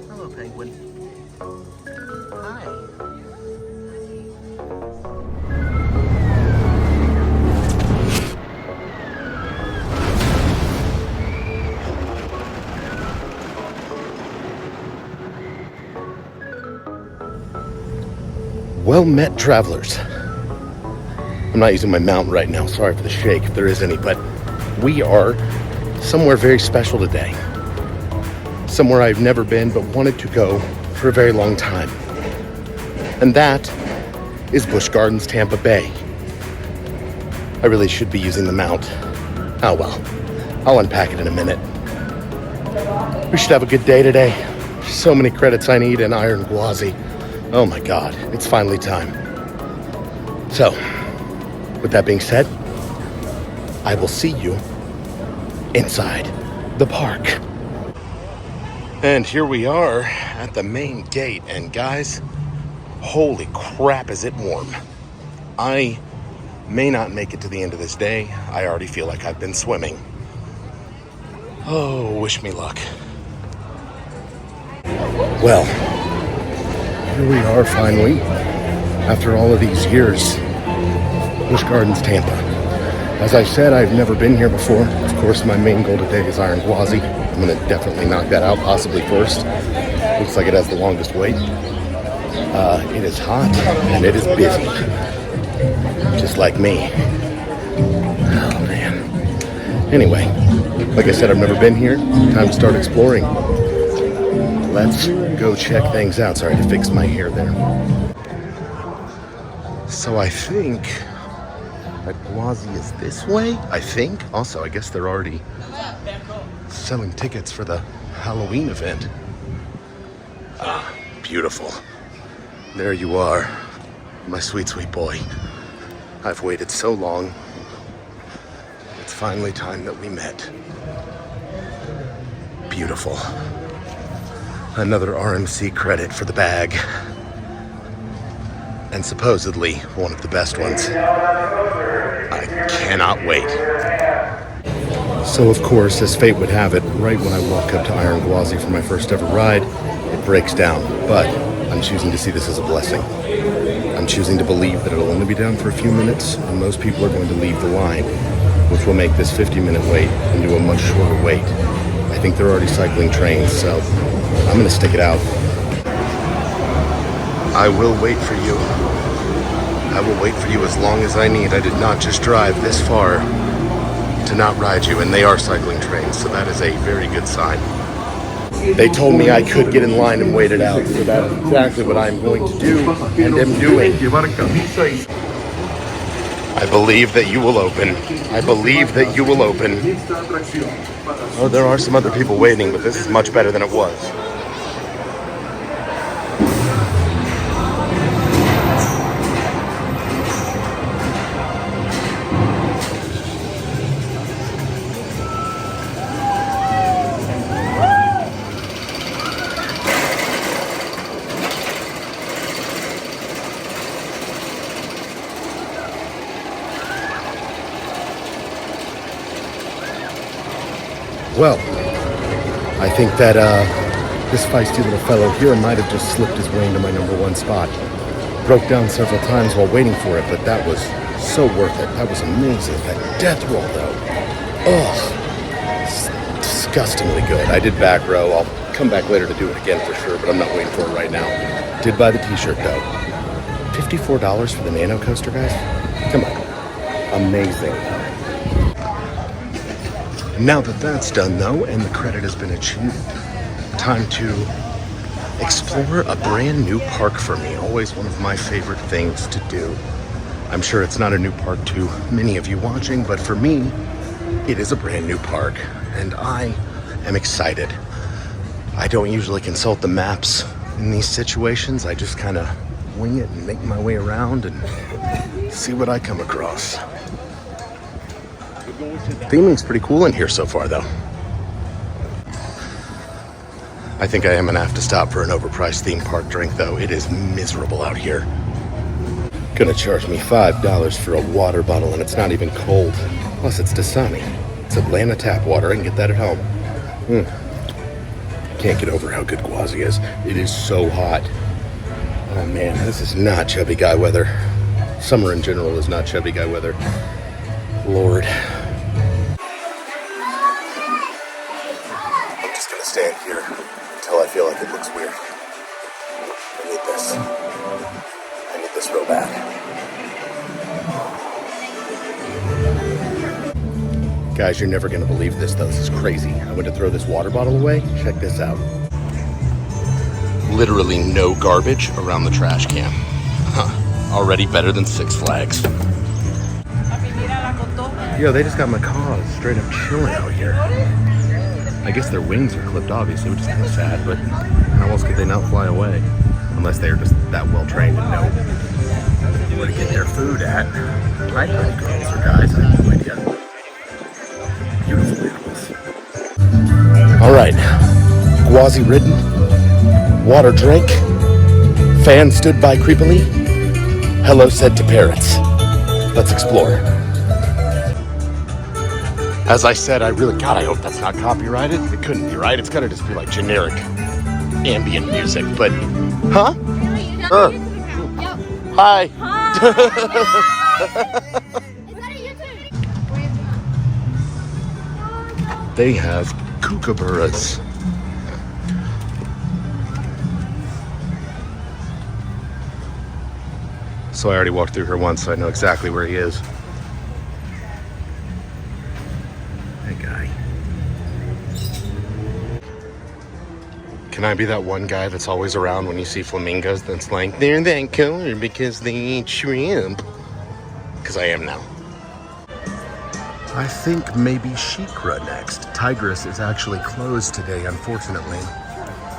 Hello, penguin. Hi. Well met, travelers. I'm not using my mount right now, sorry for the shake if there is any, but we are somewhere very special today. Somewhere I've never been but wanted to go for a very long time. And that is Busch Gardens Tampa Bay. I really should be using the mount. Oh well, I'll unpack it in a minute. We should have a good day today. So many credits I need in Iron Gwazi. Oh my God, it's finally time. So, with that being said, I will see you inside the park. And here we are at the main gate, and guys, holy crap, is it warm. I may not make it to the end of this day. I already feel like I've been swimming. Oh, wish me luck. Well, here we are finally, after all of these years. Busch Gardens Tampa. As I said, I've never been here before. Of course, my main goal today is Iron Gwazi. I'm gonna definitely knock that out, possibly first. Looks like it has the longest wait. It is hot and it is busy, just like me. Oh man. Anyway, like I said, I've never been here. Time to start exploring. Let's go check things out. Sorry to fix my hair there. So I think that Gwazi is this way, I think. Also, I guess they're already selling tickets for the Halloween event. Ah, beautiful. There you are, my sweet, sweet boy. I've waited so long. It's finally time that we met. Beautiful. Another RMC credit for the bag. And supposedly one of the best ones. I cannot wait. So of course, as fate would have it, right when I walk up to Iron Gwazi for my first ever ride, it breaks down. But I'm choosing to see this as a blessing. I'm choosing to believe that it'll only be down for a few minutes, and most people are going to leave the line, which will make this 50-minute wait into a much shorter wait. I think they're already cycling trains, so I'm gonna stick it out. I will wait for you. I will wait for you as long as I need. I did not just drive this far to not ride you, and they are cycling trains, so that is a very good sign. They told me I could get in line and wait it out, so that's exactly what I'm going to do, and am doing. I believe that you will open. I believe that you will open. Oh, there are some other people waiting, but this is much better than it was. Well, I think that this feisty little fellow here might have just slipped his way into my #1 spot. Broke down several times while waiting for it, but that was so worth it. That was amazing. That death roll, though. Oh, disgustingly good. I did back row. I'll come back later to do it again for sure, but I'm not waiting for it right now. Did buy the t-shirt, though. $54 for the Nano Coaster, guys? Come on. Amazing. Now that that's done, though, and the credit has been achieved, time to explore a brand new park for me. Always one of my favorite things to do. I'm sure it's not a new park to many of you watching, but for me, it is a brand new park, and I am excited. I don't usually consult the maps in these situations. I just kind of wing it and make my way around and see what I come across. Theming's pretty cool in here so far, though. I think I am gonna have to stop for an overpriced theme park drink, though. It is miserable out here. Gonna charge me $5 for a water bottle, and it's not even cold. Plus, it's Dasani. It's Atlanta tap water. I can get that at home. Can't get over how good Gwazi is. It is so hot. Oh man, this is not chubby guy weather. Summer in general is not chubby guy weather. Lord. I'm just gonna stand here until I feel like it looks weird. I need this. I need this real bad. Guys, you're never gonna believe this though. This is crazy. I went to throw this water bottle away. Check this out. Literally no garbage around the trash can. Already better than Six Flags. Yo, they just got macaws straight up chilling out here. I guess their wings are clipped, obviously, which is kind of sad, but how else could they not fly away? Unless they're just that well trained and know where to get their food at. I don't know, girls or guys, I have no idea. Beautiful animals. All right, Gwazi ridden, water drank, fan stood by creepily, hello said to parrots. Let's explore. As I said, I hope that's not copyrighted. It couldn't be, right? It's gotta just be like generic ambient music, but, huh? Hi. They have kookaburras. So I already walked through here once, so I know exactly where he is. Hey, guy. Can I be that one guy that's always around when you see flamingos that's like, they're that color because they eat shrimp? Because I am now. I think maybe SheiKra next. Tigress is actually closed today, unfortunately.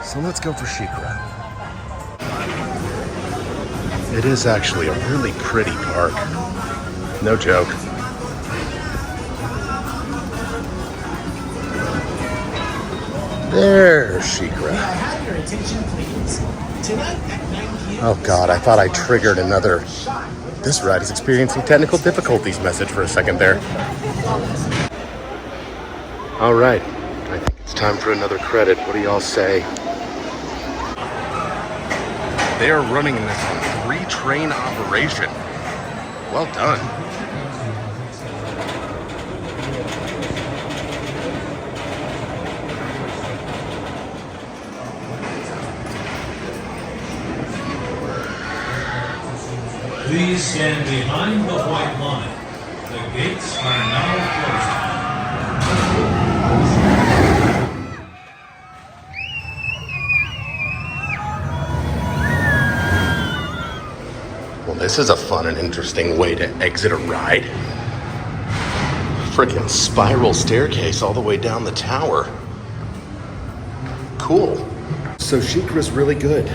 So let's go for SheiKra. It is actually a really pretty park. No joke. There's SheiKra. Oh God, I thought I triggered another "this ride is experiencing technical difficulties" message for a second there. All right, I think it's time for another credit. What do y'all say? They are running this on 3-train operation. Well done. Please stand behind the white line. The gates are now closed. Well, this is a fun and interesting way to exit a ride. Freaking spiral staircase all the way down the tower. Cool. So SheiKra's really good.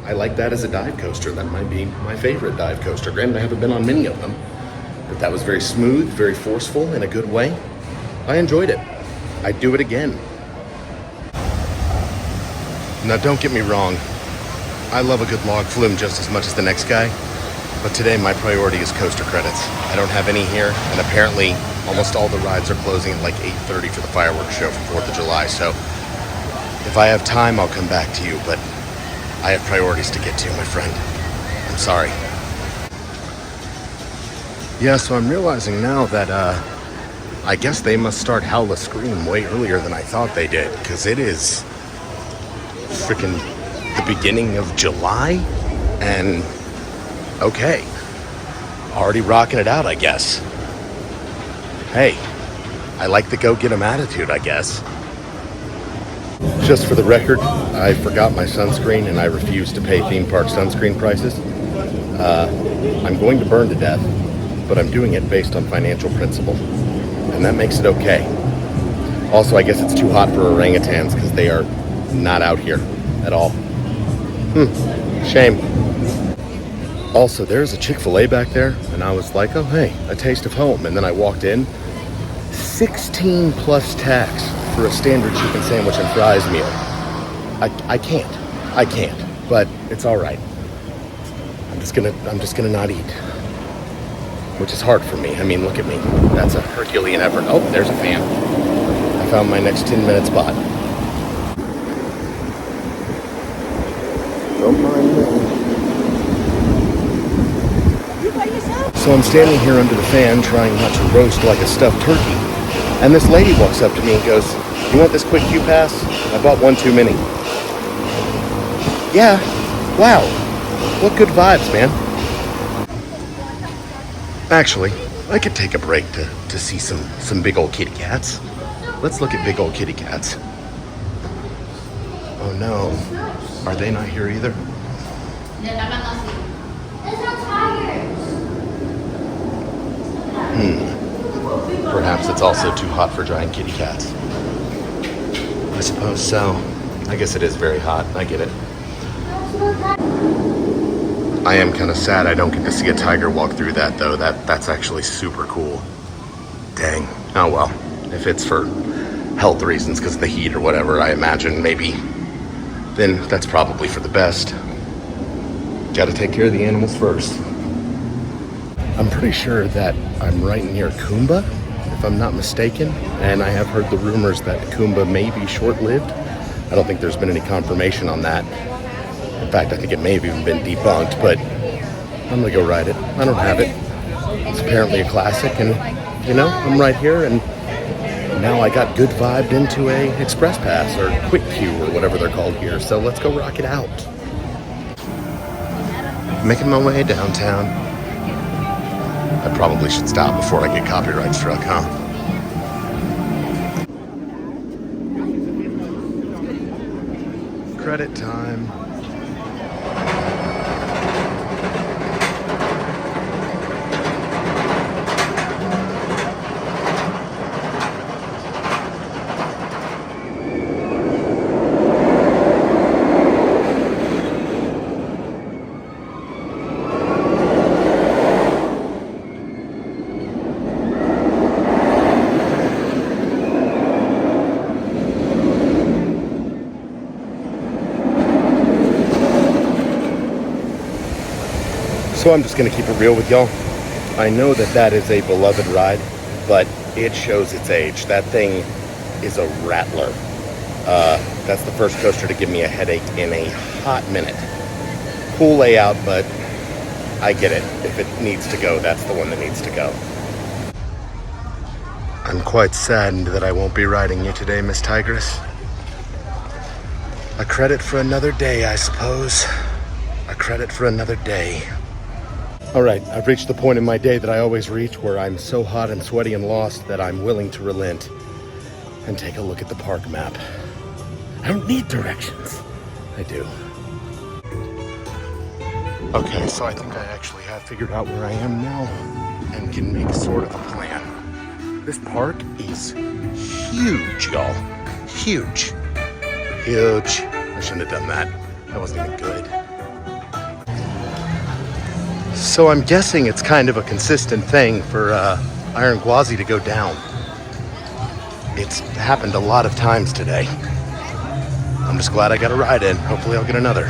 I like that as a dive coaster. That might be my favorite dive coaster. Granted, I haven't been on many of them, but that was very smooth, very forceful in a good way. I enjoyed it. I'd do it again. Now, don't get me wrong. I love a good log flume just as much as the next guy, but today my priority is coaster credits. I don't have any here, and apparently almost all the rides are closing at like 8:30 for the fireworks show for 4th of July, so if I have time, I'll come back to you, but I have priorities to get to, my friend. I'm sorry. Yeah, so I'm realizing now that, I guess they must start Howl a Scream way earlier than I thought they did, because it is freaking the beginning of July, and okay, already rocking it out, I guess. Hey, I like the go-get-'em attitude, I guess. Just for the record, I forgot my sunscreen and I refuse to pay theme park sunscreen prices. I'm going to burn to death, but I'm doing it based on financial principle, and that makes it okay. Also, I guess it's too hot for orangutans because they are not out here at all. Shame. Also, there's a Chick-fil-A back there, and I was like, oh hey, a taste of home. And then I walked in, 16 plus tax for a standard chicken sandwich and fries meal. I can't, but it's all right. I'm just gonna not eat. which is hard for me. I mean, look at me. That's a Herculean effort. Oh, there's a fan. I found my next 10-minute spot. Don't mind me. So I'm standing here under the fan trying not to roast like a stuffed turkey. And this lady walks up to me and goes, "You want this quick queue pass? I bought one too many." Yeah, wow. What good vibes, man. Actually, I could take a break to see some big old kitty cats. Let's look at big old kitty cats. Oh no, are they not here either? Perhaps it's also too hot for giant kitty cats. I suppose so. I guess it is very hot, I get it. I am kind of sad I don't get to see a tiger walk through that though. That's actually super cool. Dang. Oh well, if it's for health reasons because of the heat or whatever, I imagine maybe, then that's probably for the best. Gotta take care of the animals first. I'm pretty sure that I'm right near Kumba, if I'm not mistaken, and I have heard the rumors that Kumba may be short-lived. I don't think there's been any confirmation on that. In fact, I think it may have even been debunked, but I'm gonna go ride it. I don't have it. It's apparently a classic, and you know, I'm right here, and now I got good vibed into a express pass or quick queue or whatever they're called here. So let's go rock it out. Making my way downtown. I probably should stop before I get copyright struck, huh? Credit time. So I'm just gonna keep it real with y'all. I know that that is a beloved ride, but it shows its age. That thing is a rattler. That's the first coaster to give me a headache in a hot minute. Cool layout, but I get it. If it needs to go, that's the one that needs to go. I'm quite saddened that I won't be riding you today, Miss Tigress. A credit for another day, I suppose. A credit for another day. All right, I've reached the point in my day that I always reach where I'm so hot and sweaty and lost that I'm willing to relent and take a look at the park map. I don't need directions. I do. Okay, so I think I actually have figured out where I am now and can make sort of a plan. This park is huge, y'all. Huge. Huge. I shouldn't have done that. That wasn't even good. So I'm guessing it's kind of a consistent thing for Iron Gwazi to go down. It's happened a lot of times today. I'm just glad I got a ride in. Hopefully I'll get another.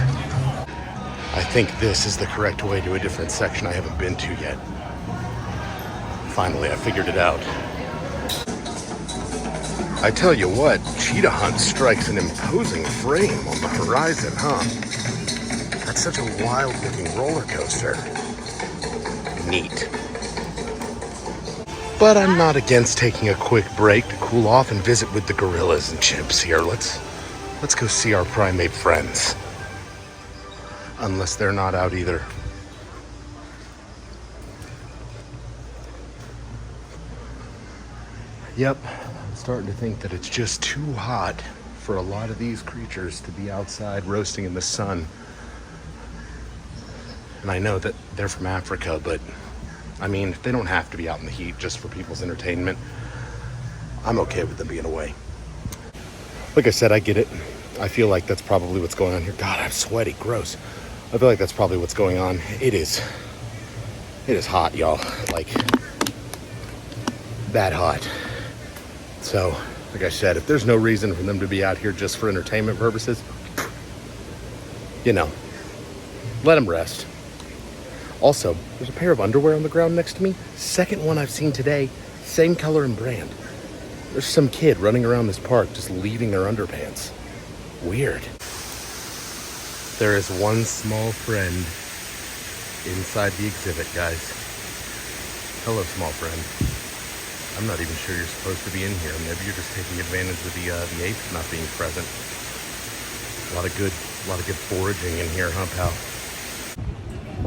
I think this is the correct way to a different section I haven't been to yet. Finally, I figured it out. I tell you what, Cheetah Hunt strikes an imposing frame on the horizon, huh? That's such a wild-looking roller coaster. Neat. But I'm not against taking a quick break to cool off and visit with the gorillas and chimps here. Let's go see our primate friends. Unless they're not out either. Yep, I'm starting to think that it's just too hot for a lot of these creatures to be outside roasting in the sun. And I know that they're from Africa, but I mean, they don't have to be out in the heat just for people's entertainment. I'm okay with them being away. Like I said, I get it. I feel like that's probably what's going on here. God, I'm sweaty, gross. I feel like that's probably what's going on. It is hot, y'all. Like, that hot. So, like I said, if there's no reason for them to be out here just for entertainment purposes, you know, let them rest. Also, there's a pair of underwear on the ground next to me. Second one I've seen today, same color and brand. There's some kid running around this park just leaving their underpants. Weird. There is one small friend inside the exhibit, guys. Hello, small friend. I'm not even sure you're supposed to be in here. Maybe you're just taking advantage of the apes not being present. A lot of good foraging in here, huh, pal?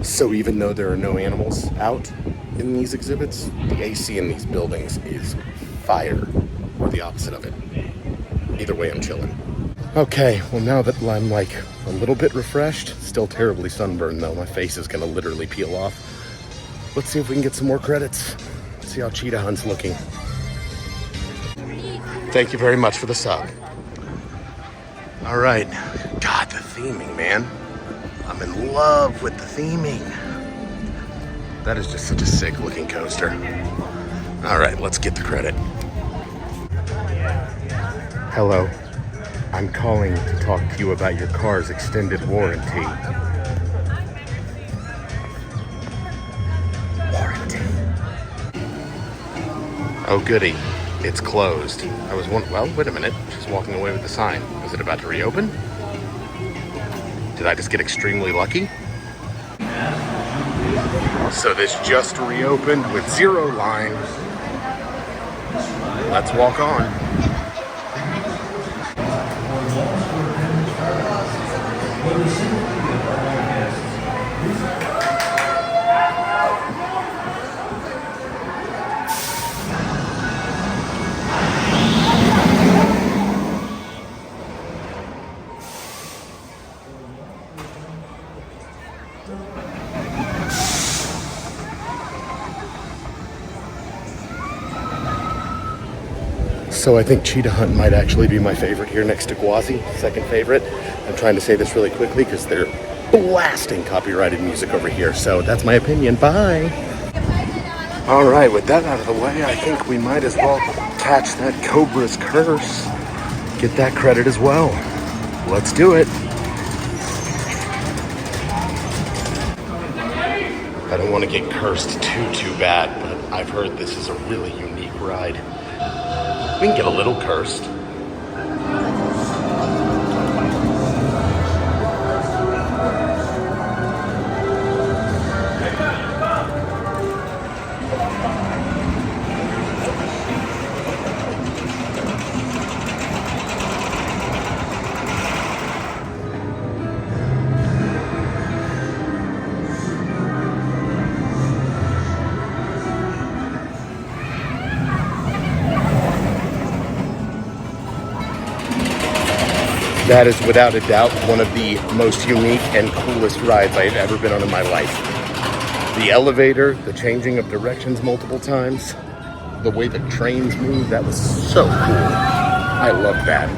So even though there are no animals out in these exhibits, the AC in these buildings is fire, or the opposite of it. Either way, I'm chilling. Okay, well now that I'm like a little bit refreshed, still terribly sunburned though, my face is gonna literally peel off. Let's see if we can get some more credits. See how Cheetah Hunt's looking. Thank you very much for the sub. All right, God, the theming, man. I'm in love with the theming. That is just such a sick looking coaster. All right, let's get the credit. Hello, I'm calling to talk to you about your car's extended warranty. Oh goody, it's closed. I was well, wait a minute, she's walking away with the sign. Was it about to reopen? Did I just get extremely lucky? So this just reopened with 0 line. Let's walk on. So I think Cheetah Hunt might actually be my favorite here next to Gwazi, second favorite. I'm trying to say this really quickly because they're blasting copyrighted music over here. So that's my opinion. Bye. All right, with that out of the way, I think we might as well catch that Cobra's curse. Get that credit as well. Let's do it. I don't want to get cursed too bad, but I've heard this is a really unique ride. We can get a little cursed. That is without a doubt one of the most unique and coolest rides I've ever been on in my life. The elevator, the changing of directions multiple times, the way the trains move, that was so cool. I love that.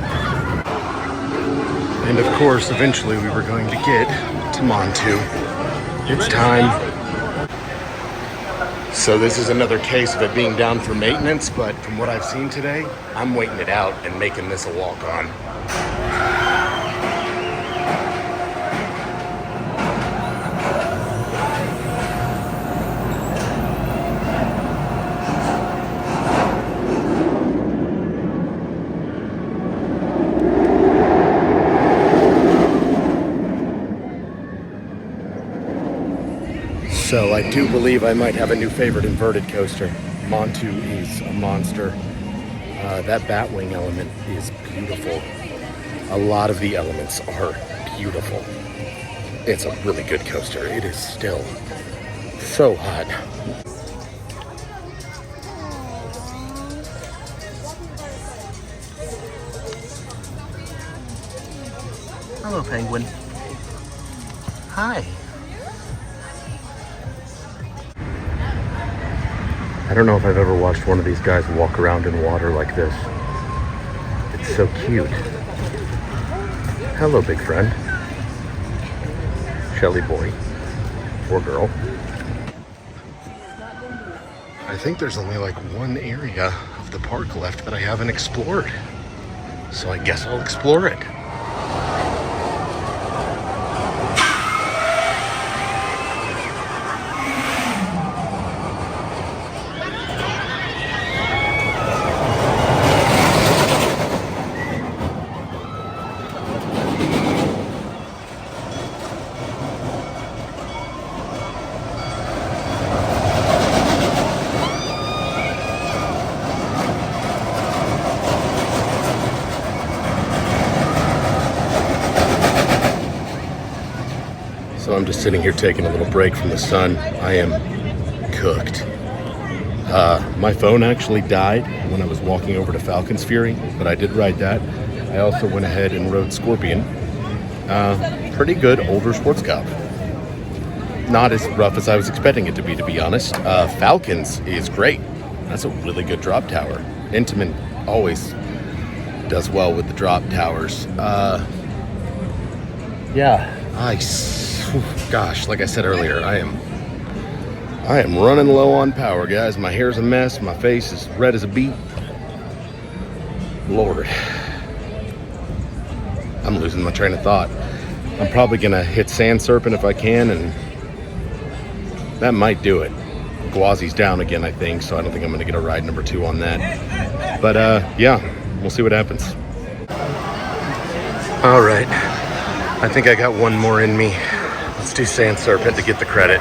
And of course, eventually we were going to get to Montu. It's time. So this is another case of it being down for maintenance, but from what I've seen today, I'm waiting it out and making this a walk-on. So I do believe I might have a new favorite inverted coaster. Montu is a monster. That Batwing element is beautiful. A lot of the elements are beautiful. It's a really good coaster. It is still so hot. Hello, penguin. Hi. I don't know if I've ever watched one of these guys walk around in water like this. It's so cute. Hello, big friend. Shelly boy. Or girl. I think there's only like one area of the park left that I haven't explored. So I guess I'll explore it. I'm just sitting here taking a little break from the sun. I am cooked. My phone actually died when I was walking over to Falcon's Fury, but I did ride that. I also went ahead and rode Scorpion. Pretty good older sports cop. Not as rough as I was expecting it to be honest. Falcon's is great. That's a really good drop tower. Intamin always does well with the drop towers. Gosh, like I said earlier, I am running low on power, guys. My hair's a mess. My face is red as a beet. Lord. I'm losing my train of thought. I'm probably gonna hit Sand Serpent if I can, and that might do it. Gwazi's down again, I think, so I don't think I'm gonna get a ride number 2 on that. But yeah, we'll see what happens. All right, I think I got one more in me. Let's do Sand Serpent to get the credit,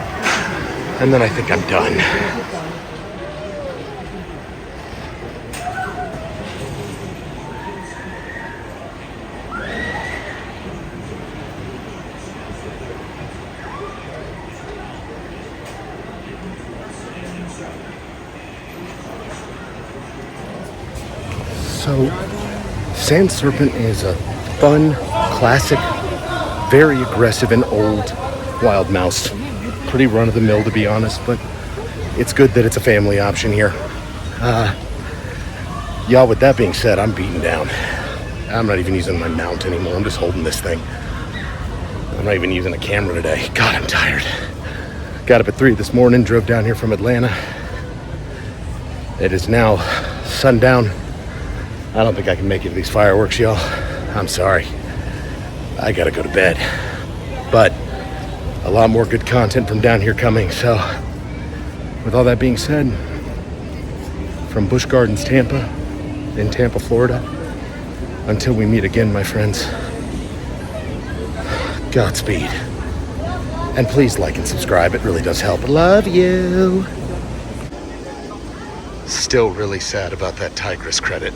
and then I think I'm done. So, Sand Serpent is a fun, classic, very aggressive and old wild mouse. Pretty run-of-the-mill, to be honest, but it's good that it's a family option here. Y'all, with that being said, I'm beaten down. I'm not even using my mount anymore. I'm just holding this thing. I'm not even using a camera today. God, I'm tired. Got up at 3 this morning, drove down here from Atlanta. It is now sundown. I don't think I can make it to these fireworks, y'all. I'm sorry. I gotta go to bed. But a lot more good content from down here coming. So, with all that being said, from Busch Gardens Tampa in Tampa, Florida, until we meet again, my friends, Godspeed. And please like and subscribe. It really does help. Love you. Still really sad about that Tigress credit.